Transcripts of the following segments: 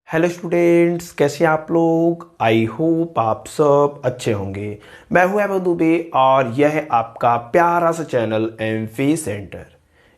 Hello students, कैसे हैं आप लोग। आई होप आप सब अच्छे होंगे। मैं हूं अहमद दुबे और यह है आपका प्यारा सा चैनल एमफी सेंटर।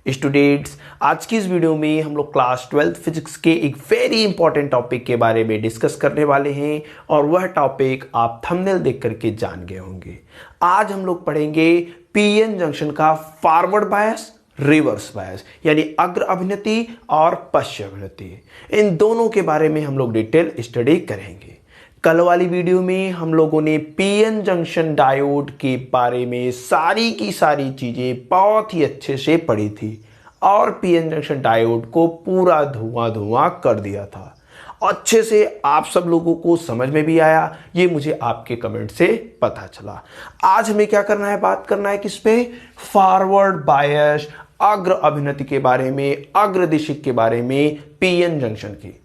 स्टूडेंट्स, आज की इस वीडियो में हम लोग क्लास 12 फिजिक्स के एक वेरी इंपॉर्टेंट टॉपिक के बारे में डिस्कस करने वाले हैं और वह टॉपिक आप थंबनेल देख करके जान गए होंगे। आज हम लोग पढ़ेंगे पीएन जंक्शन का फॉरवर्ड बायस, रिवर्स बायस, यानी अग्र अभिनति और पश्च अभिनति। इन दोनों के बारे में हम लोग डिटेल स्टडी करेंगे। कल वाली वीडियो में हम लोगों ने पीएन जंक्शन डायोड के बारे में सारी की सारी चीजें बहुत ही अच्छे से पढ़ी थी और पीएन जंक्शन डायोड को पूरा धुआं धुआं कर दिया था। अच्छे से आप सब लोगों को समझ में भी आया, ये मुझे आपके कमेंट से पता चला। आज हमें क्या करना है, बात करना है किस पे, फॉरवर्ड बायस, अग्र अभिनति के बारे में, अग्रदिशिक के बारे में, पीएन जंक्शन की।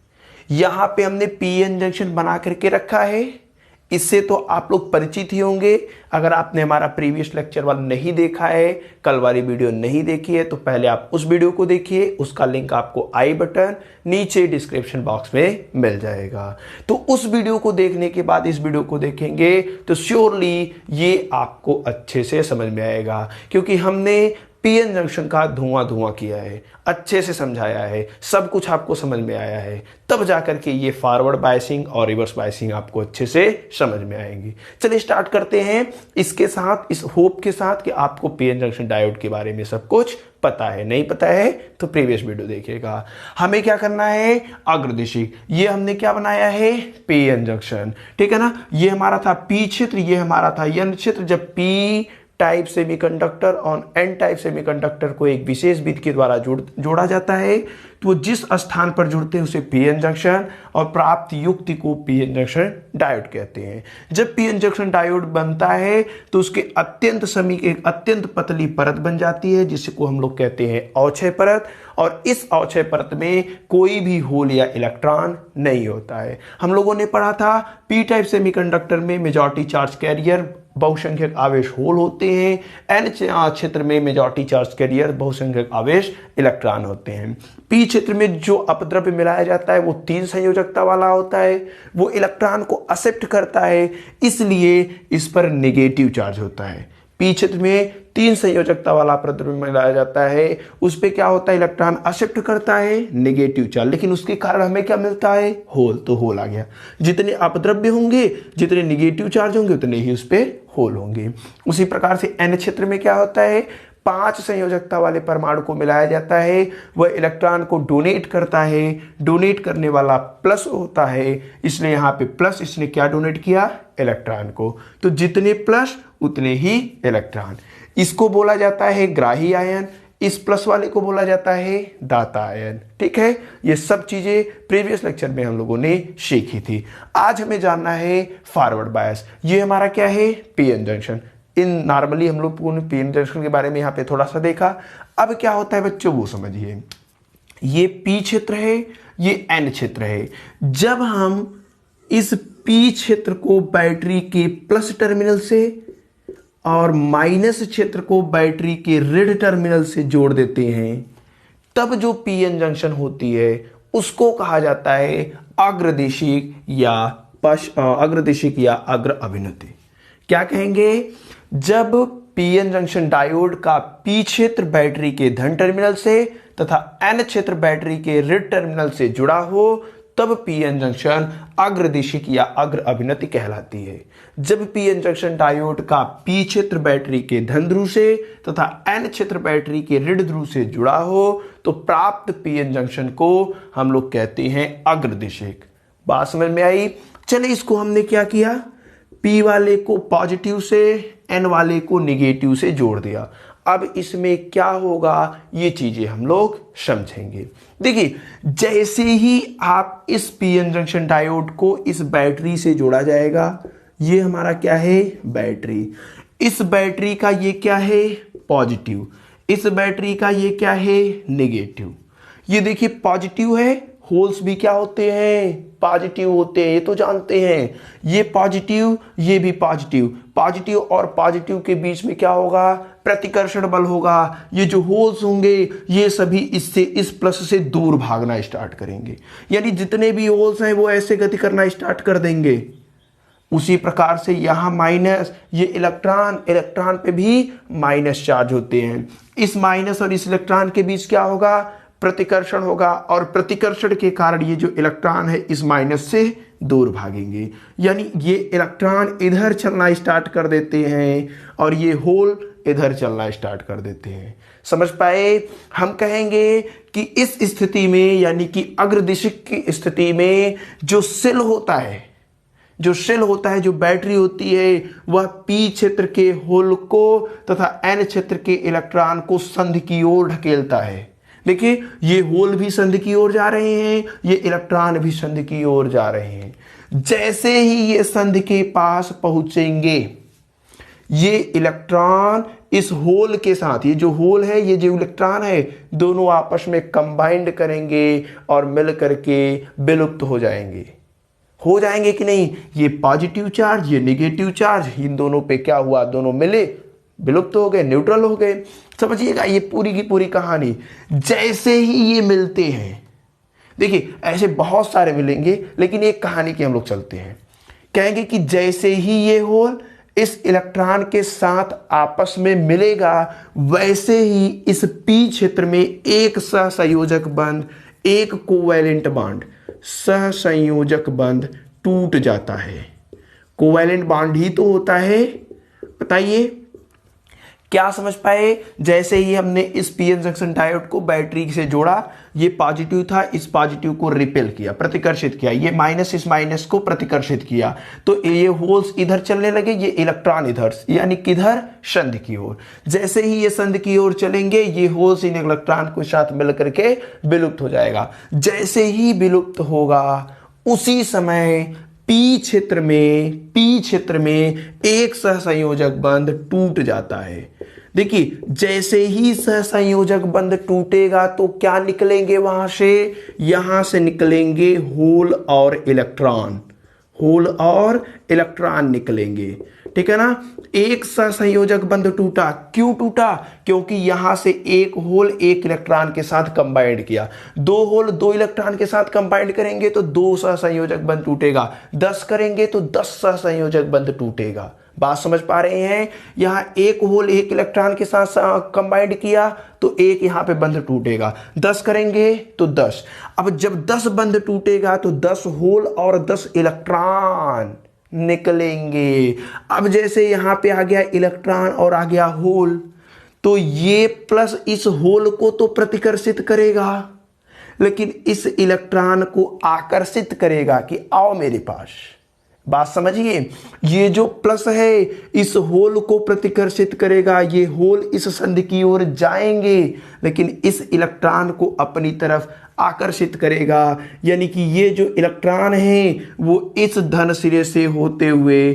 यहां पे हमने पीएन जंक्शन बना करके रखा है, इससे तो आप लोग परिचित ही होंगे। अगर आपने हमारा प्रीवियस लेक्चर वाला नहीं देखा है, कल वाली वीडियो नहीं देखी है, तो पहले आप उस वीडियो को देखिए। उसका लिंक आपको आई बटन नीचे डिस्क्रिप्शन बॉक्स में मिल जाएगा। तो उस वीडियो को देखने के बाद इस वीडियो को देखेंगे तो श्योरली ये आपको अच्छे से समझ में आएगा, क्योंकि हमने पीएन जंक्शन का धुआं धुआं किया है, अच्छे से समझाया है, सब कुछ आपको समझ में आया है, तब जाकर के ये फॉरवर्ड बायसिंग और रिवर्स बायसिंग आपको अच्छे से समझ में आएंगी। चलिए स्टार्ट करते हैं इसके साथ, इस होप के साथ कि आपको पीएन जंक्शन डायोड के बारे में सब कुछ पता है। नहीं पता है तो प्रीवियस वीडियो देखिएगा। हमें क्या करना है, अग्रदिशिक। ये हमने क्या बनाया है, पीएन जंक्शन, ठीक है ना। ये हमारा था पी क्षेत्र, ये हमारा था एन क्षेत्र। जब पी टाइप सेमीकंडक्टर और एन टाइप सेमीकंडक्टर को एक विशेष विधि के द्वारा जोड़ा जाता है, तो वो जिस स्थान पर जुड़ते हैं उसे पीएन जंक्शन, और प्राप्त युक्ति को पीएन जंक्शन डायोड कहते हैं। जब पीएन जंक्शन डायोड बनता है तो उसके अत्यंत समीप एक अत्यंत पतली परत बन जाती है, जिसको हम लोग कहते हैं अवक्षय परत। और इस अवक्षय परत में कोई भी होल या इलेक्ट्रॉन नहीं होता है। हम लोगों ने पढ़ा था पी टाइप सेमीकंडक्टर में मेजॉरिटी चार्ज कैरियर, बहुसंख्यक आवेश होल होते हैं। एन क्षेत्र में मेजॉरिटी चार्ज कैरियर, बहुसंख्यक आवेश इलेक्ट्रॉन होते हैं। पी क्षेत्र में जो अपद्रव्य मिलाया जाता है वो 3 संयोजकता वाला होता है, वो इलेक्ट्रॉन को एक्सेप्ट करता है, इसलिए इस पर नेगेटिव चार्ज होता है। पी क्षेत्र में 3 संयोजकता वाला अपद्रव्य मिलाया जाता है, उस पे क्या होता है, इलेक्ट्रॉन एक्सेप्ट करता है नेगेटिव चार्ज, लेकिन उसके कारण हमें क्या मिलता है, होल। तो होल आ गया। जितने अपद्रव्य होंगे, जितने नेगेटिव चार्ज होंगे, उतने ही उस पे होल होंगे। उसी प्रकार से एन क्षेत्र में क्या होता है, 5 संयोजकता वाले परमाणु को मिलाया जाता है, वह इलेक्ट्रॉन को डोनेट करता है, डोनेट करने वाला प्लस होता है, इसलिए यहाँ पे प्लस, इसने क्या डोनेट किया, इलेक्ट्रॉन को। तो जितने प्लस उतने ही इलेक्ट्रॉन। इसको बोला जाता है ग्राही आयन, इस प्लस वाले को बोला जाता है दाता आयन। ठीक है, ये सब चीजें प्रीवियस लेक्चर में हम लोगों ने सीखी थी। आज हमें जानना है फॉरवर्ड बायस। ये हमारा क्या है, पीएन जंक्शन। इन नॉर्मली हम लोग पीएन जंक्शन के बारे में यहाँ पे थोड़ा सा देखा। अब क्या होता है बच्चों, वो समझिए। ये पी क्षेत्र है, ये एन क्षेत्र है। जब हम इस पी क्षेत्र को बैटरी के प्लस टर्मिनल से और माइनस क्षेत्र को बैटरी के ऋण टर्मिनल से जोड़ देते हैं, तब जो पीएन जंक्शन होती है उसको कहा जाता है अग्रदिशिक या अग्र अभिनति। क्या कहेंगे, जब पीएन जंक्शन डायोड का पी क्षेत्र बैटरी के धन टर्मिनल से तथा एन क्षेत्र बैटरी के ऋण टर्मिनल से जुड़ा हो, तब पीएन जंक्शन अग्रदिशिक या अग्र अभिनति कहलाती है। जब पीएन जंक्शन डायोड का पी क्षेत्र बैटरी के धन ध्रुव से तथा एन क्षेत्र बैटरी के ऋण ध्रुव से जुड़ा हो, तो प्राप्त पीएन जंक्शन को हम लोग कहते हैं अग्रदिशिक। बात समझ में आई। चलिए, इसको हमने क्या किया, पी वाले को पॉजिटिव से एन वाले को निगेटिव से जोड़ दिया। अब इसमें क्या होगा, ये चीजें हम लोग समझेंगे। देखिए, जैसे ही आप इस पीएन जंक्शन डायोड को इस बैटरी से जोड़ा जाएगा, ये हमारा क्या है, बैटरी। इस बैटरी का ये क्या है, पॉजिटिव। इस बैटरी का ये क्या है, नेगेटिव। ये देखिए पॉजिटिव है, होल्स भी क्या होते हैं, पॉजिटिव होते हैं, ये तो जानते हैं। ये पॉजिटिव, ये भी पॉजिटिव, पॉजिटिव और पॉजिटिव के बीच में क्या होगा, प्रतिकर्षण बल होगा। ये जो होल्स होंगे ये सभी इससे, इस प्लस से दूर भागना स्टार्ट करेंगे, यानी जितने भी होल्स हैं वो ऐसे गति करना स्टार्ट कर देंगे। उसी प्रकार से यहां माइनस, ये इलेक्ट्रॉन, इलेक्ट्रॉन पे भी माइनस चार्ज होते हैं। इस माइनस और इस इलेक्ट्रॉन के बीच क्या होगा, प्रतिकर्षण होगा, और प्रतिकर्षण के कारण ये जो इलेक्ट्रॉन है इस माइनस से दूर भागेंगे, यानी ये इलेक्ट्रॉन इधर चलना स्टार्ट कर देते हैं और ये होल इधर चलना स्टार्ट कर देते हैं। समझ पाए? हम कहेंगे कि इस स्थिति में, यानी कि अग्रदिशिक की स्थिति में जो सेल होता है, जो शेल होता है, जो बैटरी होती है, वह पी क्षेत्र के होल को तथा एन क्षेत्र के इलेक्ट्रॉन को संधि की ओर ढकेलता है। देखिए ये होल भी संधि की ओर जा रहे हैं, ये इलेक्ट्रॉन भी संधि की ओर जा रहे हैं। जैसे ही ये संधि के पास पहुंचेंगे, ये इलेक्ट्रॉन इस होल के साथ, ये जो होल है, ये जो इलेक्ट्रॉन है, दोनों आपस में कंबाइंड करेंगे और मिल करके विलुप्त हो जाएंगे। हो जाएंगे कि नहीं, ये पॉजिटिव चार्ज, ये नेगेटिव चार्ज, इन दोनों पे क्या हुआ, दोनों मिले, विलुप्त हो गए, न्यूट्रल हो गए। समझिएगा ये पूरी की पूरी कहानी। जैसे ही ये मिलते हैं, देखिए ऐसे बहुत सारे मिलेंगे, लेकिन एक कहानी की हम लोग चलते हैं। कहेंगे कि जैसे ही ये होल इस इलेक्ट्रॉन के साथ आपस में मिलेगा, वैसे ही इस पी क्षेत्र में एक सहसंयोजक बंध, एक कोवैलेंट बॉन्ड, सहसंयोजक बंध टूट जाता है। कोवैलेंट बॉन्ड ही तो होता है। बताइए क्या समझ पाए? जैसे ही हमने इस पीएन जंक्शन डायोड को बैटरी से जोड़ा, ये पॉजिटिव था, इस पॉजिटिव को रिपेल किया, प्रतिकर्षित किया, ये माइनस इस माइनस को प्रतिकर्षित किया, तो ये होल्स इधर चलने लगे, ये इलेक्ट्रॉन इधर, यानी किधर, संधि की ओर। जैसे ही ये संधि की ओर चलेंगे, ये होल्स इन इलेक्ट्रॉन के साथ मिलकर के विलुप्त हो जाएगा। जैसे ही विलुप्त होगा, उसी समय पी क्षेत्र में एक सहसंयोजक बंध टूट जाता है। देखिए जैसे ही सहसंयोजक बंध टूटेगा तो क्या निकलेंगे वहां से, यहां से निकलेंगे होल और इलेक्ट्रॉन, होल और इलेक्ट्रॉन निकलेंगे। ठीक है ना। एक सहसंयोजक बंध टूटा, क्यों टूटा? क्योंकि यहां से एक होल एक इलेक्ट्रॉन के साथ कंबाइंड किया। दो होल दो इलेक्ट्रॉन के साथ कंबाइंड करेंगे तो दो सहसंयोजक बंध टूटेगा, 10 करेंगे तो 10 सहसंयोजक बंध टूटेगा। बात समझ पा रहे हैं? यहां एक होल एक इलेक्ट्रॉन के साथ कंबाइंड किया तो एक यहां पे बंध टूटेगा, 10 करेंगे तो 10। अब जब 10 बंध टूटेगा तो 10 होल और 10 इलेक्ट्रॉन निकलेंगे। अब जैसे यहां पे आ गया इलेक्ट्रॉन और आ गया होल, तो ये प्लस इस होल को तो प्रतिकर्षित करेगा, लेकिन इस इलेक्ट्रॉन को आकर्षित करेगा कि आओ मेरे पास। बात समझिए, ये जो प्लस है इस होल को प्रतिकर्षित करेगा, ये होल इस संधि की ओर जाएंगे, लेकिन इस इलेक्ट्रॉन को अपनी तरफ आकर्षित करेगा। यानी कि ये जो इलेक्ट्रॉन है वो इस धन सिरे से होते हुए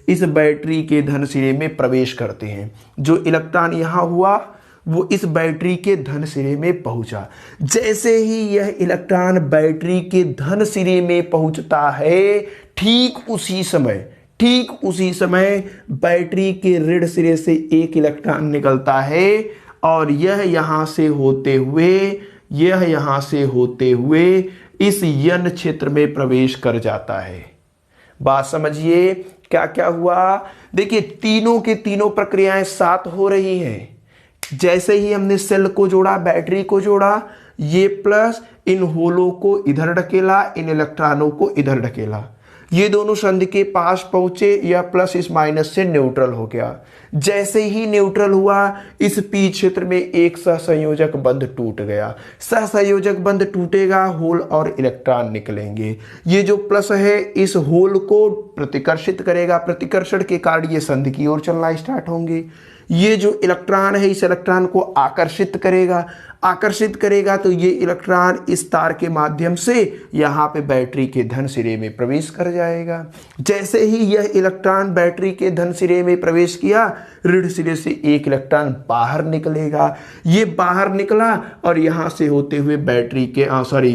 इस बैटरी के धन सिरे में प्रवेश करते हैं। जो इलेक्ट्रॉन यहां हुआ वो इस बैटरी के धन सिरे में पहुंचा। जैसे ही यह इलेक्ट्रॉन बैटरी के धन सिरे में पहुंचता है, ठीक उसी समय बैटरी के ऋण सिरे से एक इलेक्ट्रॉन निकलता है और यह यहां से होते हुए इस यन क्षेत्र में प्रवेश कर जाता है। बात समझिए क्या क्या हुआ। देखिए तीनों के तीनों प्रक्रियाएं साथ हो रही हैं। जैसे ही हमने सेल को जोड़ा, बैटरी को जोड़ा, ये प्लस इन होलों को इधर ढकेला, इन इलेक्ट्रॉनों को इधर ढकेला, ये दोनों संधि के पास पहुंचे, यह प्लस इस माइनस से न्यूट्रल हो गया। जैसे ही न्यूट्रल हुआ, इस पी क्षेत्र में एक सहसंयोजक बंध टूट गया। सहसंयोजक बंध टूटेगा, होल और इलेक्ट्रॉन निकलेंगे। ये जो प्लस है इस होल को प्रतिकर्षित करेगा, प्रतिकर्षण के कारण ये संधि की ओर चलना स्टार्ट होंगे। ये जो इलेक्ट्रॉन है इस इलेक्ट्रॉन को आकर्षित करेगा, आकर्षित करेगा तो ये इलेक्ट्रॉन इस तार के माध्यम से यहाँ पे बैटरी के धन सिरे में प्रवेश कर जाएगा। जैसे ही यह इलेक्ट्रॉन बैटरी के धन सिरे में प्रवेश किया, ऋण सिरे से एक इलेक्ट्रॉन बाहर निकलेगा। ये बाहर निकला और यहाँ से होते हुए बैटरी के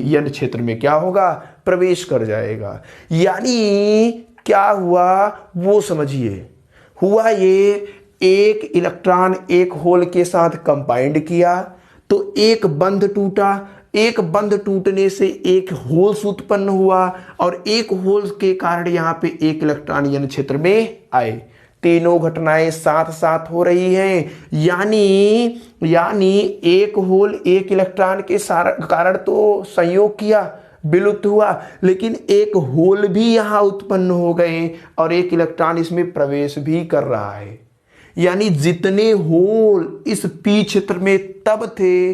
यन क्षेत्र में क्या होगा, प्रवेश कर जाएगा। यानी क्या हुआ वो समझिए, हुआ ये एक इलेक्ट्रॉन एक होल के साथ कंबाइंड किया तो एक बंध टूटा, एक बंध टूटने से एक होल्स उत्पन्न हुआ और एक होल्स के कारण यहाँ पे एक इलेक्ट्रॉन यन क्षेत्र में आए। तीनों घटनाएं साथ साथ हो रही हैं। यानी एक होल एक इलेक्ट्रॉन के कारण तो संयोग किया, विलुप्त हुआ, लेकिन एक होल भी यहाँ उत्पन्न हो गए और एक इलेक्ट्रॉन इसमें प्रवेश भी कर रहा है। यानी जितने होल इस पी क्षेत्र में तब थे,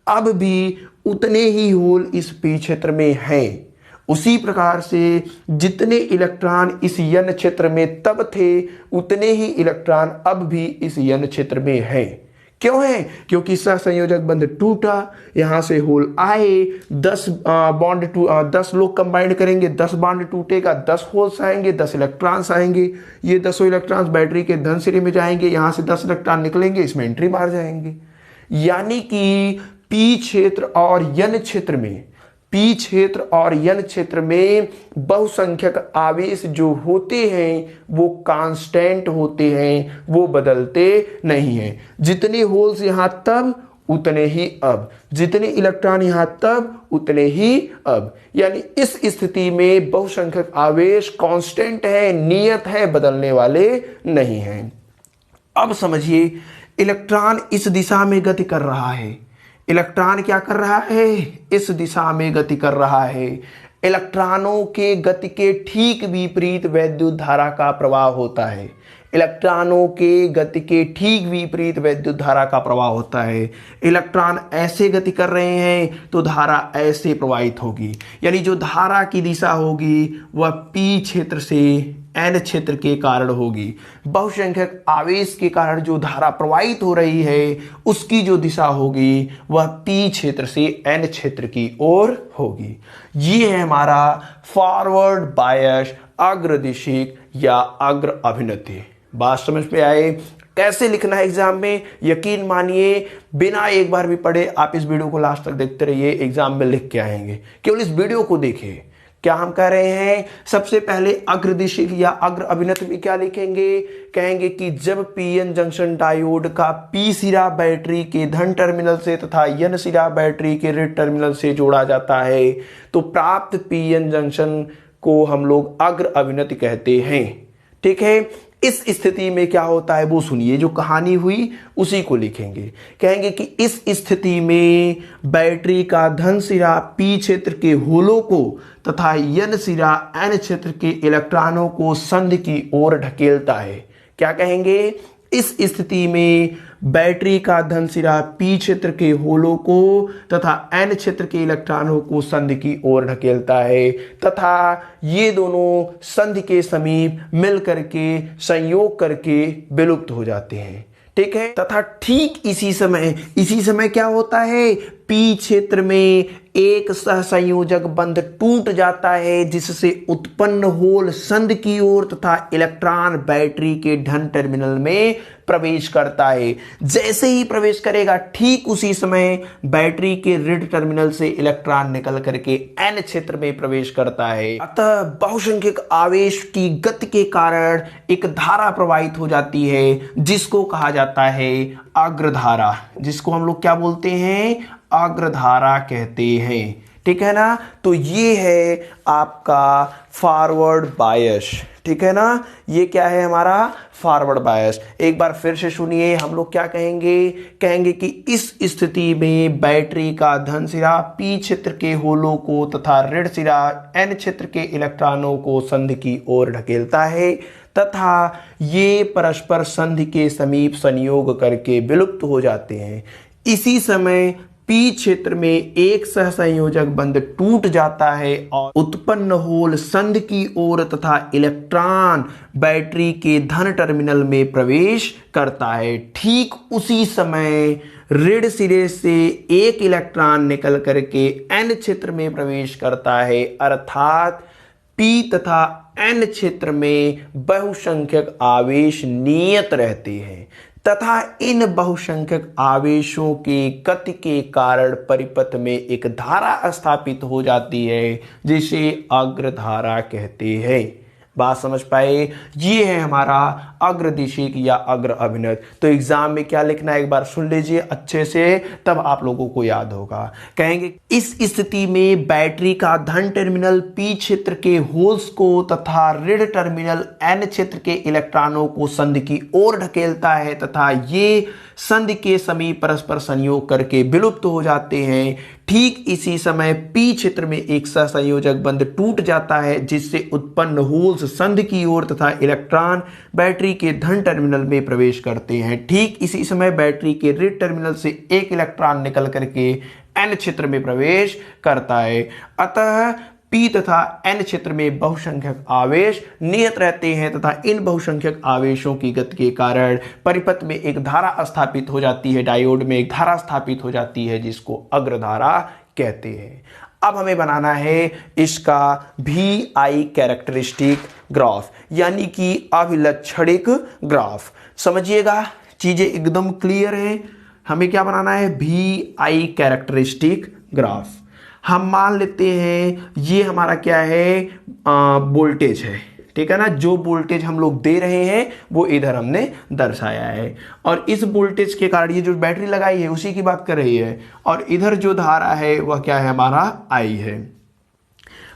अब भी उतने ही होल इस पी क्षेत्र में हैं। उसी प्रकार से जितने इलेक्ट्रॉन इस यन क्षेत्र में तब थे, उतने ही इलेक्ट्रॉन अब भी इस यन क्षेत्र में हैं। क्यों है? क्योंकि सहसंयोजक बंध टूटा, यहां से होल आए, 10 लोग कंबाइंड करेंगे, 10 बॉन्ड टूटेगा, 10 होल्स आएंगे, 10 इलेक्ट्रॉन्स आएंगे। ये 10 इलेक्ट्रॉन्स बैटरी के धन सिरे में जाएंगे, यहां से 10 इलेक्ट्रॉन निकलेंगे, इसमें एंट्री मार जाएंगे। यानी कि पी क्षेत्र और यन क्षेत्र में, पी क्षेत्र और यन क्षेत्र में बहुसंख्यक आवेश जो होते हैं वो कांस्टेंट होते हैं, वो बदलते नहीं हैं। जितने होल्स यहां तब उतने ही अब, जितने इलेक्ट्रॉन यहां तब उतने ही अब। यानी इस स्थिति में बहुसंख्यक आवेश कांस्टेंट है, नियत है, बदलने वाले नहीं हैं। अब समझिए, इलेक्ट्रॉन इस दिशा में गति कर रहा है। इलेक्ट्रॉन क्या कर रहा है? इस दिशा में गति कर रहा है। इलेक्ट्रॉनों के गति के ठीक विपरीत वैद्युत धारा का प्रवाह होता है। इलेक्ट्रॉनों के गति के ठीक विपरीत वैद्युत धारा का प्रवाह होता है। इलेक्ट्रॉन ऐसे गति कर रहे हैं तो धारा ऐसे प्रवाहित होगी। यानी जो धारा की दिशा होगी वह पी क्षेत्र से एन क्षेत्र के कारण होगी। बहुसंख्यक आवेश के कारण जो धारा प्रवाहित हो रही है उसकी जो दिशा होगी वह पी क्षेत्र से एन क्षेत्र की ओर होगी। ये है हमारा फॉरवर्ड बायस, अग्रदिशिक या अग्र अभिनति। बात समझ में आए? कैसे लिखना है एग्जाम में? यकीन मानिए, बिना एक बार भी पढ़े आप इस वीडियो को लास्ट तक देखते रहिए, एग्जाम में लिख के आएंगे। केवल इस वीडियो को देखिए। क्या हम कह रहे हैं? सबसे पहले अग्रदिशिक या अग्र अभिनति में क्या लिखेंगे? कहेंगे कि जब पीएन जंक्शन डायोड का पी सिरा बैटरी के धन टर्मिनल से तथा एन सिरा बैटरी के ऋण टर्मिनल से जोड़ा जाता है तो प्राप्त पीएन जंक्शन को हम लोग अग्र अभिनति कहते हैं। ठीक है। इस स्थिति में क्या होता है वो सुनिए, जो कहानी हुई उसी को लिखेंगे। कहेंगे कि इस स्थिति में बैटरी का धन सिरा पी क्षेत्र के होलों को तथा यन सिरा एन क्षेत्र के इलेक्ट्रॉनों को संधि की ओर ढकेलता है। क्या कहेंगे? इस स्थिति में बैटरी का धन सिरा पी क्षेत्र के होलों को तथा एन क्षेत्र के इलेक्ट्रॉनों को संधि की ओर ढकेलता है तथा ये दोनों संधि के समीप मिल करके संयोग करके विलुप्त हो जाते हैं। ठीक है। तथा ठीक इसी समय क्या होता है? पी क्षेत्र में एक सहसंयोजक बंध टूट जाता है जिससे उत्पन्न होल संधि की ओर तथा इलेक्ट्रॉन बैटरी के धन टर्मिनल में प्रवेश करता है। जैसे ही प्रवेश करेगा ठीक उसी समय बैटरी के ऋण टर्मिनल से इलेक्ट्रॉन निकल करके एन क्षेत्र में प्रवेश करता है। अतः बहुसंख्यक आवेश की गति के कारण एक धारा प्रवाहित हो जाती है जिसको कहा जाता है अग्रधारा, जिसको हम लोग क्या बोलते हैं? अग्रधारा कहते हैं। ठीक है ना। तो ये है आपका फॉरवर्ड बायस। ठीक है ना। ये क्या है? हमारा फॉरवर्ड बायस। एक बार फिर से सुनिए, हम लोग क्या कहेंगे? कहेंगे कि इस स्थिति में बैटरी का धन सिरा पी क्षेत्र के होलों को तथा ऋण सिरा एन क्षेत्र के इलेक्ट्रॉनों को संधि की ओर ढकेलता है तथा ये परस्पर संधि के समीप संयोग करके विलुप्त हो जाते हैं। इसी समय पी क्षेत्र में एक सहसंयोजक बंध टूट जाता है और उत्पन्न होल संध की ओर तथा इलेक्ट्रॉन बैटरी के धन टर्मिनल में प्रवेश करता है। ठीक उसी समय ऋण सिरे से एक इलेक्ट्रॉन निकल करके एन क्षेत्र में प्रवेश करता है, अर्थात पी तथा एन क्षेत्र में बहुसंख्यक आवेश नियत रहते हैं तथा इन बहुसंख्यक आवेशों के गति के कारण परिपथ में एक धारा स्थापित हो जाती है जिसे अग्रधारा कहते हैं। बात समझ पाए? ये है हमारा अग्रदिशिक या अग्र अभिनय। तो एग्जाम में क्या लिखना है एक बार सुन लीजिए अच्छे से, तब आप लोगों को याद होगा। कहेंगे इस स्थिति में बैटरी का धन टर्मिनल पी क्षेत्र के होल्स को तथा ऋण टर्मिनल एन क्षेत्र के इलेक्ट्रॉनों को संधि की ओर ढकेलता है तथा ये संधि के समीप परस्पर संयोग करके विलुप्त हो जाते हैं। ठीक इसी समय पी क्षेत्र में एक सहसंयोजक बंध टूट जाता है जिससे उत्पन्न होल्स संधि की ओर तथा इलेक्ट्रॉन बैटरी के धन टर्मिनल में प्रवेश करते हैं। ठीक इसी समय बैटरी के ऋण टर्मिनल से एक इलेक्ट्रॉन निकल करके एन क्षेत्र में प्रवेश करता है। अतः पी तथा एन क्षेत्र में बहुसंख्यक आवेश नियत रहते हैं तथा इन बहुसंख्यक आवेशों की गति के कारण परिपथ में एक धारा स्थापित हो जाती है, डायोड में एक धारा स्थापित हो जाती है जिसको अग्रधारा कहते हैं। अब हमें बनाना है इसका भी आई कैरेक्टरिस्टिक ग्राफ यानी कि अभिलक्षणिक ग्राफ। समझिएगा, चीजें एकदम क्लियर है। हमें क्या बनाना है? भी आई कैरेक्टरिस्टिक ग्राफ। हम मान लेते हैं ये हमारा क्या है, वोल्टेज है, ठीक है ना। जो वोल्टेज हम लोग दे रहे हैं वो इधर हमने दर्शाया है और इस वोल्टेज के कारण ये जो बैटरी लगाई है उसी की बात कर रही है और इधर जो धारा है वह क्या है, हमारा आई है।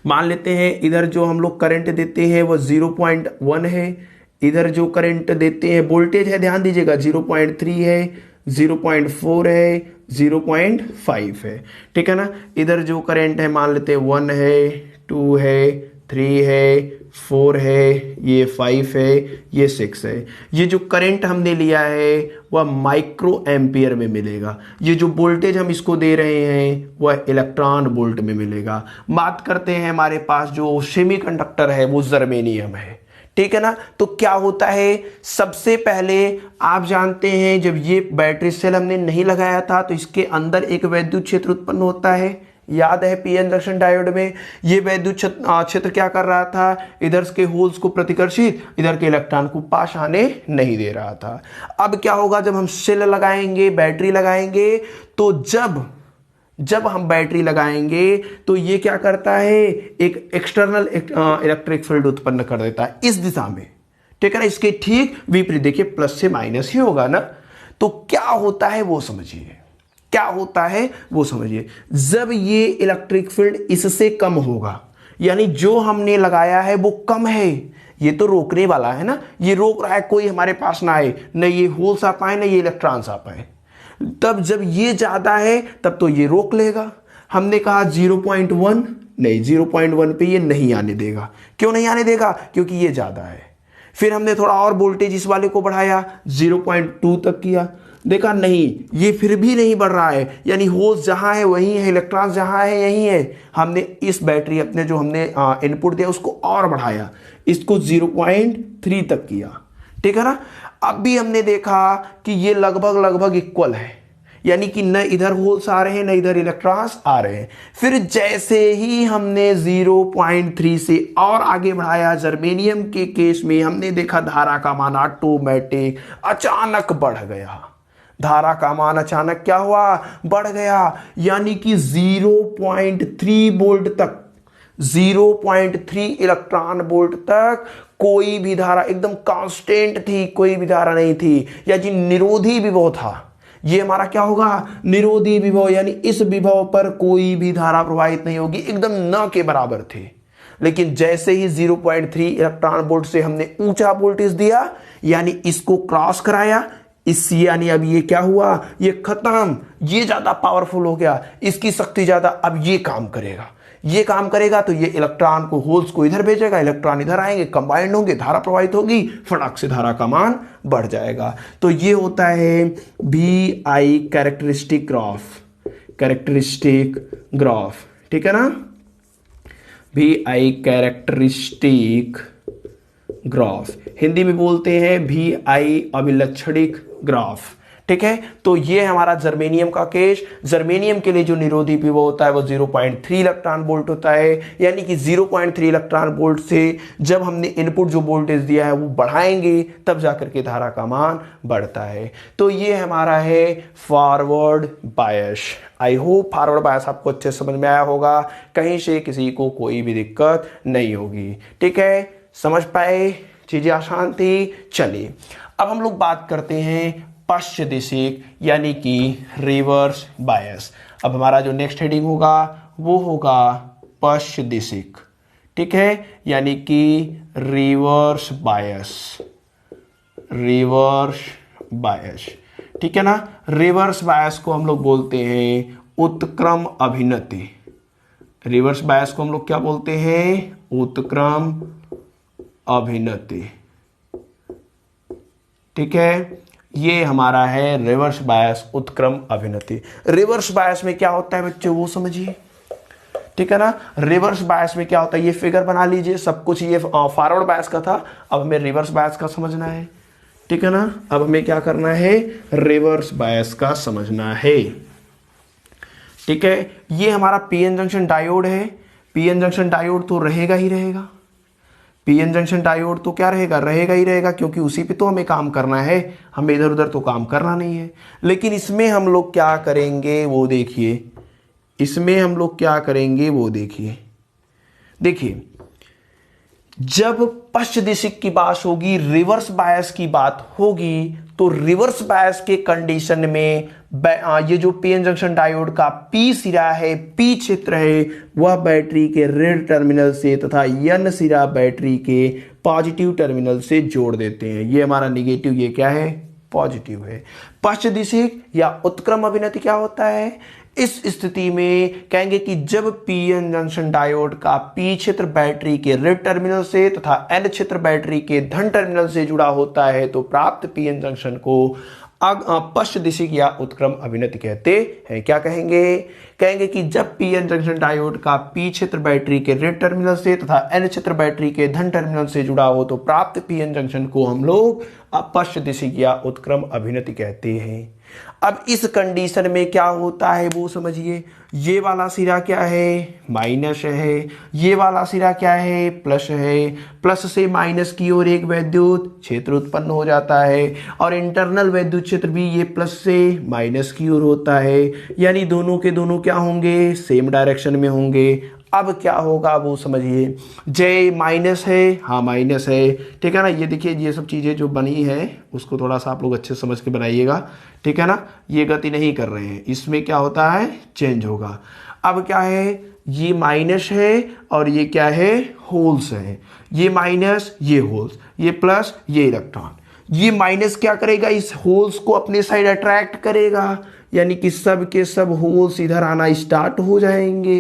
मान लेते हैं इधर जो हम लोग करंट देते हैं वो 0.1 है, इधर जो करंट देते हैं वोल्टेज है, ध्यान दीजिएगा 0.3 है, 0.4 है, 0.5 है, ठीक है ना। इधर जो करंट है मान लेते हैं 1 है, 2 है, 3 है, 4 है, ये 5 है, ये 6 है। ये जो करंट हमने लिया है वह माइक्रो एम्पियर में मिलेगा। ये जो वोल्टेज हम इसको दे रहे हैं वह इलेक्ट्रॉन वोल्ट में मिलेगा। बात करते हैं हमारे पास जो सेमीकंडक्टर है वो जर्मेनियम है, ठीक है ना। तो क्या होता है, सबसे पहले आप जानते हैं जब ये बैटरी सेल हमने नहीं लगाया था तो इसके अंदर एक वैद्युत क्षेत्र उत्पन्न होता है, याद है पीएन जंक्शन डायोड में। ये वैद्युत क्षेत्र क्या कर रहा था, इधर के होल्स को प्रतिकर्षित, इधर के इलेक्ट्रॉन को पास आने नहीं दे रहा था। अब क्या होगा, जब हम सेल लगाएंगे, बैटरी लगाएंगे, तो जब हम बैटरी लगाएंगे तो ये क्या करता है, एक एक्सटर्नल इलेक्ट्रिक फील्ड उत्पन्न कर देता है इस दिशा में, ठीक है ना। इसके ठीक विपरीत, देखिए प्लस से माइनस ही होगा ना। तो क्या होता है वो समझिए, क्या होता है वो समझिए। जब ये इलेक्ट्रिक फील्ड इससे कम होगा, यानी जो हमने लगाया है वो कम है, ये तो रोकने वाला है ना, ये रोक रहा है कोई हमारे पास ना आए, न ये होल्स आ पाए न ये इलेक्ट्रॉन्स आ पाए। तब जब ये ज्यादा है तब तो ये रोक लेगा। हमने कहा 0.1 नहीं, 0.1 पे ये नहीं आने देगा। क्यों नहीं आने देगा? क्योंकि ये ज्यादा है। फिर हमने थोड़ा और वोल्टेज इस वाले को बढ़ाया, 0.2 तक किया, देखा नहीं, ये फिर भी नहीं बढ़ रहा है, यानी होल्स जहां है वहीं है, इलेक्ट्रॉन जहां है यहीं है। हमने इस बैटरी अपने जो हमने इनपुट दिया उसको और बढ़ाया, इसको 0.3 तक किया, ठीक है ना। अब भी हमने देखा कि ये लगभग इक्वल है, यानी कि न इधर होल्स आ रहे हैं न इधर इलेक्ट्रॉन्स आ रहे हैं। फिर जैसे ही हमने 0.3 से और आगे बढ़ाया, जर्मेनियम के केस में हमने देखा धारा का मान ऑटोमेटिक अचानक बढ़ गया। धारा का मान अचानक क्या हुआ, बढ़ गया, यानी कि 0.3 वोल्ट तक, 0.3 इलेक्ट्रॉन वोल्ट तक कोई भी धारा एकदम कांस्टेंट थी, कोई भी धारा नहीं थी, या जी निरोधी विभव था। ये हमारा क्या होगा, निरोधी विभव, यानी इस विभव पर कोई भी धारा प्रवाहित नहीं होगी, एकदम न के बराबर थे। लेकिन जैसे ही 0.3 इलेक्ट्रॉन वोल्ट से हमने ऊंचा वोल्टेज दिया, यानी इसको क्रॉस कराया, इस यानी अब ये क्या हुआ, ये खत्म, ये ज्यादा पावरफुल हो गया, इसकी शक्ति ज्यादा, अब ये काम करेगा, ये काम करेगा तो ये इलेक्ट्रॉन को, होल्स को इधर भेजेगा, इलेक्ट्रॉन इधर आएंगे, कंबाइंड होंगे, धारा प्रवाहित होगी, फटाक से धारा का मान बढ़ जाएगा। तो ये होता है भी आई कैरेक्टरिस्टिक ग्राफ। कैरेक्टरिस्टिक ग्राफ, ठीक है ना, VI कैरेक्टरिस्टिक ग्राफ, हिंदी में बोलते हैं VI अभिलक्षणिक ग्राफ, ठीक है। तो ये हमारा जर्मेनियम का केस। जर्मेनियम के लिए जो निरोधी पिवट होता है वो 0.3 इलेक्ट्रॉन वोल्ट होता है, यानी कि 0.3 इलेक्ट्रॉन वोल्ट से जब हमने इनपुट जो वोल्टेज दिया है वो बढ़ाएंगे तब जाकर के धारा का मान बढ़ता है। तो ये हमारा है forward bias. I hope forward bias आपको अच्छे समझ में आया होगा, कहीं से किसी को कोई भी दिक्कत नहीं होगी, ठीक है, समझ पाए, चीजें आसान थी। चलिए अब हम लोग बात करते हैं पश्च दिशिक यानी कि रिवर्स बायस। अब हमारा जो नेक्स्ट हेडिंग होगा वो होगा पश्च दिशिक, ठीक है, यानी कि रिवर्स बायस, रिवर्स बायस, ठीक है ना। रिवर्स बायस को हम लोग बोलते हैं उत्क्रम अभिनति। रिवर्स बायस को हम लोग क्या बोलते हैं? उत्क्रम अभिनति, ठीक है। ये हमारा है रिवर्स बायस, उत्क्रम अभिनति। रिवर्स बायस में क्या होता है बच्चों वो समझिए, ठीक है ना। रिवर्स बायस में क्या होता है, ये फिगर बना लीजिए, सब कुछ ये फॉरवर्ड बायस का था, अब हमें रिवर्स बायस का समझना है, ठीक है ना। अब हमें क्या करना है, रिवर्स बायस का समझना है, ठीक है। ये हमारा पीएन जंक्शन डायोड है। पीएन जंक्शन डायोड तो रहेगा ही रहेगा, पीएन जंक्शन डायोड तो क्या रहेगा, रहेगा ही रहेगा, क्योंकि उसी पे तो हमें काम करना है, हमें इधर उधर तो काम करना नहीं है। लेकिन इसमें हम लोग क्या करेंगे वो देखिए, इसमें हम लोग क्या करेंगे वो देखिए। देखिए जब पश्च दिशिक की बात होगी, रिवर्स बायस की बात होगी, तो रिवर्स बायस के कंडीशन में ये जो पीएन जंक्शन डायोड का पी सिरा है, पी क्षेत्र है, वह बैटरी के ऋण टर्मिनल से तथा एन सिरा बैटरी के पॉजिटिव टर्मिनल से जोड़ देते हैं। ये हमारा निगेटिव, ये क्या है, पॉजिटिव है। पश्च दिशिक या उत्क्रम अभिनति क्या होता है, इस स्थिति में कहेंगे कि जब पीएन जंक्शन डायोड का पी क्षेत्र बैटरी के ऋण टर्मिनल से तथा एन क्षेत्र बैटरी के धन टर्मिनल से जुड़ा होता है तो प्राप्त पीएन जंक्शन को पश्च दिशिक या उत्क्रम अभिनति कहते हैं। क्या कहेंगे, कहेंगे कि जब पीएन जंक्शन डायोड का पी क्षेत्र बैटरी के ऋण टर्मिनल से तथा एन क्षेत्र बैटरी के धन टर्मिनल से जुड़ा हो तो प्राप्त पीएन जंक्शन को हम लोग पश्च दिशिक या उत्क्रम अभिनति कहते हैं। अब इस कंडीशन में क्या होता है वो समझिए। ये वाला सिरा क्या है, माइनस है, ये वाला सिरा क्या है, प्लस है। प्लस से माइनस की ओर एक वैद्युत क्षेत्र उत्पन्न हो जाता है और इंटरनल वैद्युत क्षेत्र भी ये प्लस से माइनस की ओर होता है, यानी दोनों के दोनों क्या होंगे, सेम डायरेक्शन में होंगे। अब क्या होगा वो समझिए। जे माइनस है, हाँ माइनस है, ठीक है ना। ये देखिए ये सब चीज़ें जो बनी है उसको थोड़ा सा आप लोग अच्छे समझ के बनाइएगा, ठीक है ना। ये गति नहीं कर रहे हैं, इसमें क्या होता है, चेंज होगा। अब क्या है, ये माइनस है और ये क्या है, होल्स है। ये माइनस, ये होल्स, ये प्लस, ये इलेक्ट्रॉन। ये माइनस क्या करेगा, इस होल्स को अपने साइड अट्रैक्ट करेगा, यानी कि सब के सब होल्स इधर आना स्टार्ट हो जाएंगे।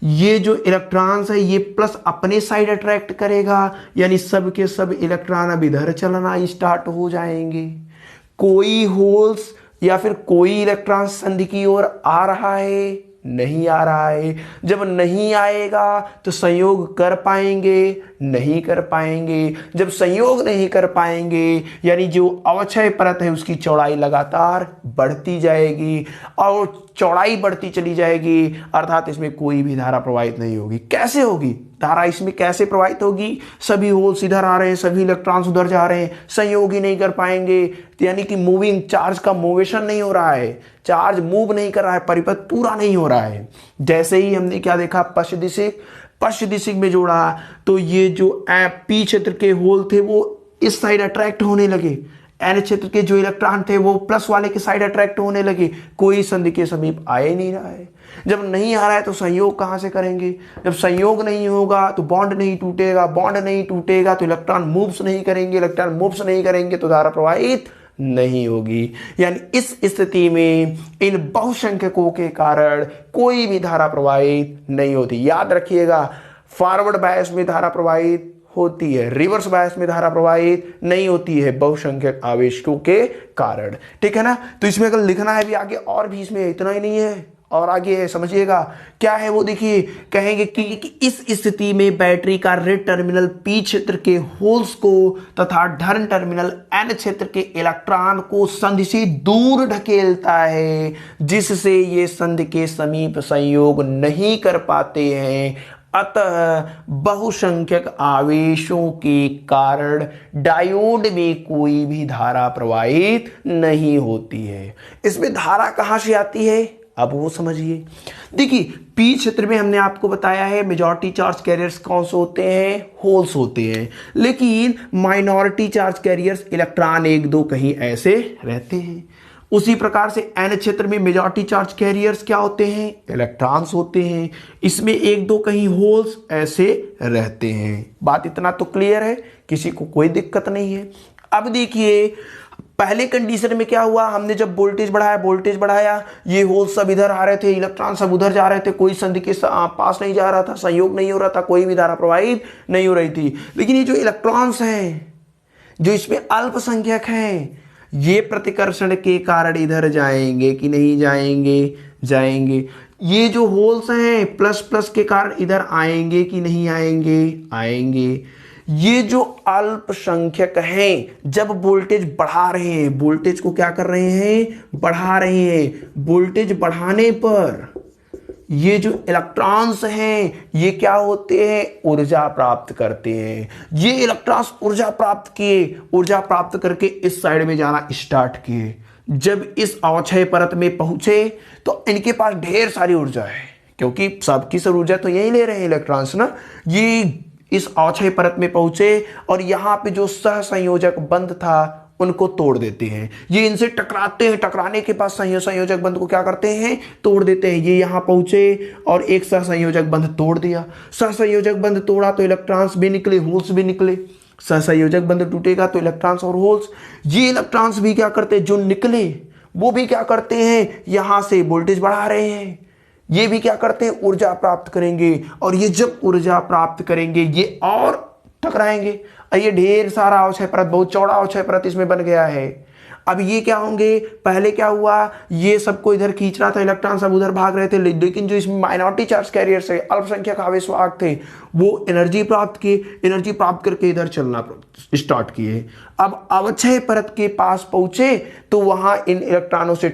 ये जो इलेक्ट्रॉन्स है ये प्लस अपने साइड अट्रैक्ट करेगा, यानी सब के सब इलेक्ट्रॉन अब इधर चलना स्टार्ट हो जाएंगे। कोई होल्स या फिर कोई इलेक्ट्रॉन संधि की ओर आ रहा है, नहीं आ रहा है। जब नहीं आएगा तो संयोग कर पाएंगे, नहीं कर पाएंगे। जब संयोग नहीं कर पाएंगे यानी जो अवक्षय परत है उसकी चौड़ाई लगातार बढ़ती जाएगी और चौड़ाई बढ़ती चली जाएगी, अर्थात इसमें कोई भी धारा प्रवाहित नहीं होगी। कैसे होगी धारा, इसमें कैसे प्रवाहित होगी, सभी होल्स इधर आ रहे हैं, सभी इलेक्ट्रॉन्स उधर जा रहे हैं, संयोग ही नहीं कर पाएंगे, यानी कि मूविंग चार्ज का मूवेशन नहीं हो रहा है, चार्ज मूव नहीं कर रहा है, परिपथ पूरा नहीं हो रहा है। जैसे ही हमने क्या देखा, पश्च दिशिक, पश्च दिशिक में जोड़ा तो ये जो पी क्षेत्र के होल थे वो इस साइड अट्रैक्ट होने लगे, एन क्षेत्र के जो इलेक्ट्रॉन थे वो प्लस वाले के साइड अट्रैक्ट होने लगे, कोई संधि के समीप आ ही नहीं रहा है। जब नहीं आ रहा है तो संयोग कहां से करेंगे, जब संयोग नहीं होगा तो बॉन्ड नहीं टूटेगा, बॉन्ड नहीं टूटेगा तो इलेक्ट्रॉन मूव्स नहीं करेंगे, इलेक्ट्रॉन मूव्स नहीं करेंगे तो धारा प्रवाहित नहीं होगी। यानी इस स्थिति में इन बहुसंख्यकों के कारण कोई भी धारा प्रवाहित नहीं होती। याद रखिएगा, फॉरवर्ड बायस में धारा प्रवाहित होती है, रिवर्स बायस में धारा प्रवाहित नहीं होती है बहुसंख्यक आवेशकों के कारण, ठीक है ना। तो इसमें अगर लिखना है भी आगे और भी, इसमें इतना ही नहीं है, और आगे समझिएगा क्या है वो, देखिए कहेंगे कि इस स्थिति में बैटरी का रेड टर्मिनल पी क्षेत्र के होल्स को तथा धन टर्मिनल एन क्षेत्र के इलेक्ट्रॉन को संधि से दूर ढकेलता है, जिससे ये संधि के समीप संयोग नहीं कर पाते हैं। अतः बहुसंख्यक आवेशों के कारण डायोड में कोई भी धारा प्रवाहित नहीं होती है। इसमें धारा कहां से आती है अब वो समझिए। देखिए पी क्षेत्र में हमने आपको बताया है मेजॉरिटी चार्ज कैरियर्स कौन से होते हैं, होल्स होते हैं, लेकिन माइनॉरिटी चार्ज कैरियर्स इलेक्ट्रॉन एक दो कहीं ऐसे रहते हैं। उसी प्रकार से एन क्षेत्र में मेजॉरिटी चार्ज कैरियर्स क्या होते हैं, इलेक्ट्रॉन्स होते हैं, इसमें एक दो कहीं होल्स ऐसे रहते हैं। बात इतना तो क्लियर है, किसी को कोई दिक्कत नहीं है। अब देखिए पहले कंडीशन में क्या हुआ, हमने जब वोल्टेज बढ़ाया, ये होल्स सब इधर आ रहे थे, इलेक्ट्रॉन सब उधर जा रहे थे, कोई संधि के पास नहीं जा रहा था, संयोग नहीं हो रहा था, कोई भी धारा प्रवाहित नहीं हो रही थी। लेकिन ये जो इलेक्ट्रॉन्स हैं जो इसमें अल्पसंख्यक हैं, ये प्रतिकर्षण के कारण इधर जाएंगे कि नहीं जाएंगे, जाएंगे। ये जो होल्स हैं प्लस प्लस के कारण इधर आएंगे कि नहीं आएंगे, आएंगे। ये जो अल्पसंख्यक हैं जब वोल्टेज बढ़ा रहे हैं, वोल्टेज को क्या कर रहे हैं, बढ़ा रहे हैं, वोल्टेज बढ़ाने पर ये जो इलेक्ट्रॉन्स हैं ये क्या होते हैं, ऊर्जा प्राप्त करते हैं। ये इलेक्ट्रॉन्स ऊर्जा प्राप्त किए, ऊर्जा प्राप्त करके इस साइड में जाना स्टार्ट किए। जब इस अवक्षय परत में पहुंचे तो इनके पास ढेर सारी ऊर्जा है, क्योंकि सबकी सब ऊर्जा तो यही ले रहे हैं इलेक्ट्रॉन्स ना। ये इस अवक्षय परत में पहुंचे और यहां पे जो सहसंयोजक बंध था उनको तोड़ देते हैं। ये इनसे टकराते हैं, टकराने के बाद संयोजक बंध को क्या करते हैं, तोड़ देते हैं। ये यहां पहुंचे और एक सहसंयोजक बंध तोड़ दिया। सहसंयोजक बंध तोड़ा तो इलेक्ट्रॉन्स भी निकले, होल्स भी निकले। सहसंयोजक बंध टूटेगा तो इलेक्ट्रॉन्स और होल्स, ये इलेक्ट्रॉन्स भी क्या करते हैं, जो निकले वो भी क्या करते हैं, यहां से वोल्टेज बढ़ा रहे हैं। ये भी क्या करते हैं, ऊर्जा प्राप्त करेंगे, और ये जब ऊर्जा प्राप्त करेंगे ये और टकराएंगे। ये ढेर सारा अवक्षय परत, बहुत चौड़ा अवक्षय परत इसमें बन गया है। अब ये क्या होंगे, पहले क्या हुआ, ये सबको इधर खींच रहा था, इलेक्ट्रॉन सब उधर भाग रहे थे, लेकिन जो इसमें माइनॉरिटी चार्ज कैरियर से अल्पसंख्यक आवेश वाहक थे वो एनर्जी प्राप्त किए, एनर्जी प्राप्त करके इधर चलना स्टार्ट किए। अब अवक्षय परत के पास पहुंचे तो वहां इन इलेक्ट्रॉनों से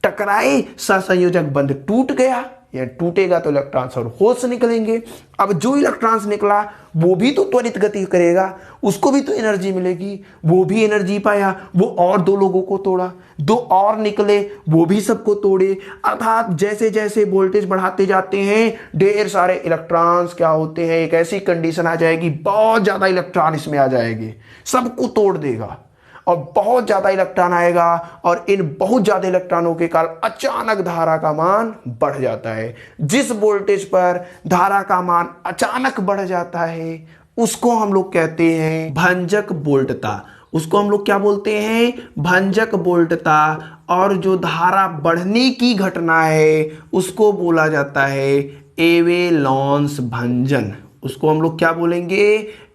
टकराए, सहसंयोजक बंध टूट गया, या टूटेगा तो इलेक्ट्रॉन्स और होल्स निकलेंगे। अब जो इलेक्ट्रॉन्स निकला वो भी तो त्वरित गति करेगा, उसको भी तो एनर्जी मिलेगी, वो भी एनर्जी पाया, वो और दो लोगों को तोड़ा, दो और निकले, वो भी सबको तोड़े। अर्थात जैसे जैसे वोल्टेज बढ़ाते जाते हैं ढेर सारे इलेक्ट्रॉन्स क्या होते हैं, एक ऐसी कंडीशन आ जाएगी बहुत ज्यादा इलेक्ट्रॉन इसमें आ जाएंगे, सबको तोड़ देगा और बहुत ज्यादा इलेक्ट्रॉन आएगा, और इन बहुत ज्यादा इलेक्ट्रॉनों के कारण अचानक धारा का मान बढ़ जाता है। जिस वोल्टेज पर धारा का मान अचानक बढ़ जाता है उसको हम लोग कहते हैं भंजक वोल्टता। उसको हम लोग क्या बोलते हैं, भंजक वोल्टता। और जो धारा बढ़ने की घटना है उसको बोला जाता है एवेलांस भंजन। उसको हम लोग क्या बोलेंगे,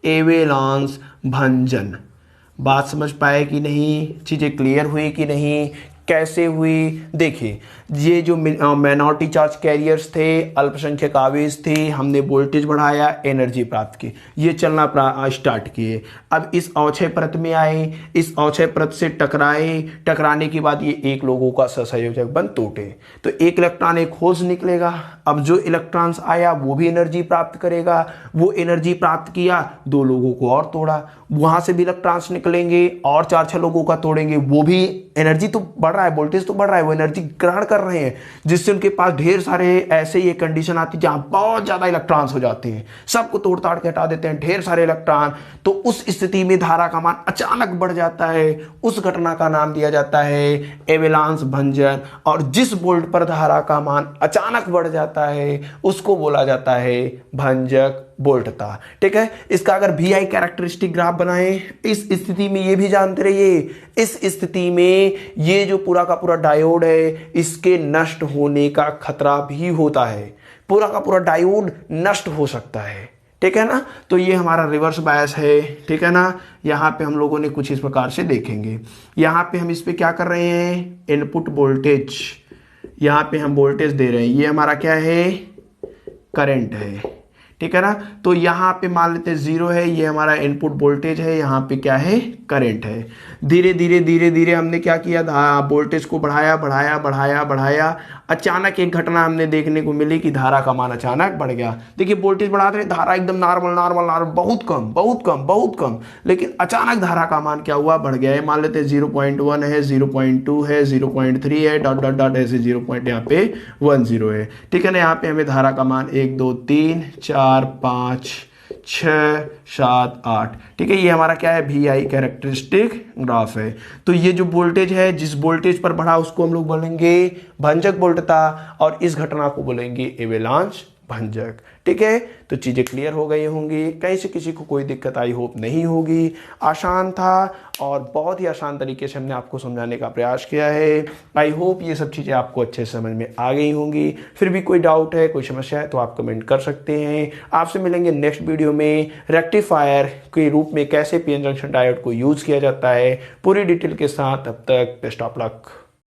एवेलांस भंजन। बात समझ पाए कि नहीं, चीज़ें क्लियर हुई कि नहीं, कैसे हुई। देखिए ये जो माइनॉरिटी चार्ज कैरियर्स थे, अल्पसंख्यक आवेश थे, हमने वोल्टेज बढ़ाया, एनर्जी प्राप्त की, ये चलना स्टार्ट किए। अब इस अवक्षय परत में आए, इस अवक्षय परत से टकराए, टकराने के बाद ये एक लोगों का सहसंयोजक बंध टूटे तो एक इलेक्ट्रॉन एक होल्स निकलेगा। अब जो इलेक्ट्रॉन्स आया वो भी एनर्जी प्राप्त करेगा, वो एनर्जी प्राप्त किया, दो लोगों को और तोड़ा, वहां से भी इलेक्ट्रॉन्स निकलेंगे और 4-6 लोगों का तोड़ेंगे, वो भी एनर्जी तो बढ़ रहा है, वोल्टेज तो बढ़ रहा है, वो एनर्जी ग्रहण कर रहे हैं, जिससे उनके पास ढेर सारे ऐसे ये कंडीशन आती है जहां बहुत ज्यादा इलेक्ट्रॉन्स हो जाते हैं, सबको तोड़ ताड़ के हटा देते हैं ढेर सारे इलेक्ट्रॉन। तो उस स्थिति में धारा का मान अचानक बढ़ जाता है, उस घटना का नाम दिया जाता है एवेलांस भंजन। और जिस वोल्ट पर धारा का मान अचानक बढ़ जाता है उसको बोला जाता है भंजक वोल्टता। ठीक है, इसका अगर VI कैरेक्टरिस्टिक ग्राफ बनाएं, इस स्थिति में ये भी जानते रहिए, इस स्थिति में ये जो पूरा का पूरा डायोड है इसके नष्ट होने का खतरा भी होता है, पूरा का पूरा डायोड नष्ट हो सकता है। ठीक है ना, तो ये हमारा रिवर्स बायस है। ठीक है ना, यहाँ पे हम लोगों ने कुछ इस प्रकार से देखेंगे। यहाँ पे हम इस पे क्या कर रहे हैं, इनपुट वोल्टेज यहाँ पे हम वोल्टेज दे रहे हैं, ये हमारा क्या है, करंट है, ठीक है ना। तो यहाँ पे मान लेते हैं 0 है, ये हमारा इनपुट वोल्टेज है, यहाँ पे क्या है, करंट है। धीरे धीरे धीरे धीरे हमने क्या किया, वोल्टेज को बढ़ाया बढ़ाया बढ़ाया बढ़ाया। अचानक एक घटना हमने देखने को मिली कि धारा का मान अचानक बढ़ गया। देखिए वोल्टेज बढ़ाते रहे, धारा एकदम नॉर्मल नॉर्मल नॉर्मल, बहुत कम बहुत कम बहुत कम, लेकिन अचानक धारा का मान क्या हुआ, बढ़ गया है। मान लेते हैं 0.1 है, 0.2 है, 0.3 है, डॉट डॉट डॉट ऐसे 0 पॉइंट यहाँ पे 10 है, ठीक है ना। यहाँ पे हमें धारा का मान 1 2 3 4 5 6 7 8, ठीक है। ये हमारा क्या है, वी आई कैरेक्टरिस्टिक ग्राफ है। तो ये जो वोल्टेज है, जिस वोल्टेज पर बढ़ा उसको हम लोग बोलेंगे भंजक वोल्टता, और इस घटना को बोलेंगे एवेलांच भंजक, ठीक है। तो चीज़ें क्लियर हो गई होंगी, कहीं से किसी को कोई दिक्कत आई होप नहीं होगी। आसान था और बहुत ही आसान तरीके से हमने आपको समझाने का प्रयास किया है। आई होप ये सब चीज़ें आपको अच्छे से समझ में आ गई होंगी। फिर भी कोई डाउट है, कोई समस्या है तो आप कमेंट कर सकते हैं। आपसे मिलेंगे नेक्स्ट वीडियो में, रेक्टिफायर के रूप में कैसे पीएन जंक्शन डायोड को यूज़ किया जाता है पूरी डिटेल के साथ। तब तक बेस्ट ऑफ लक।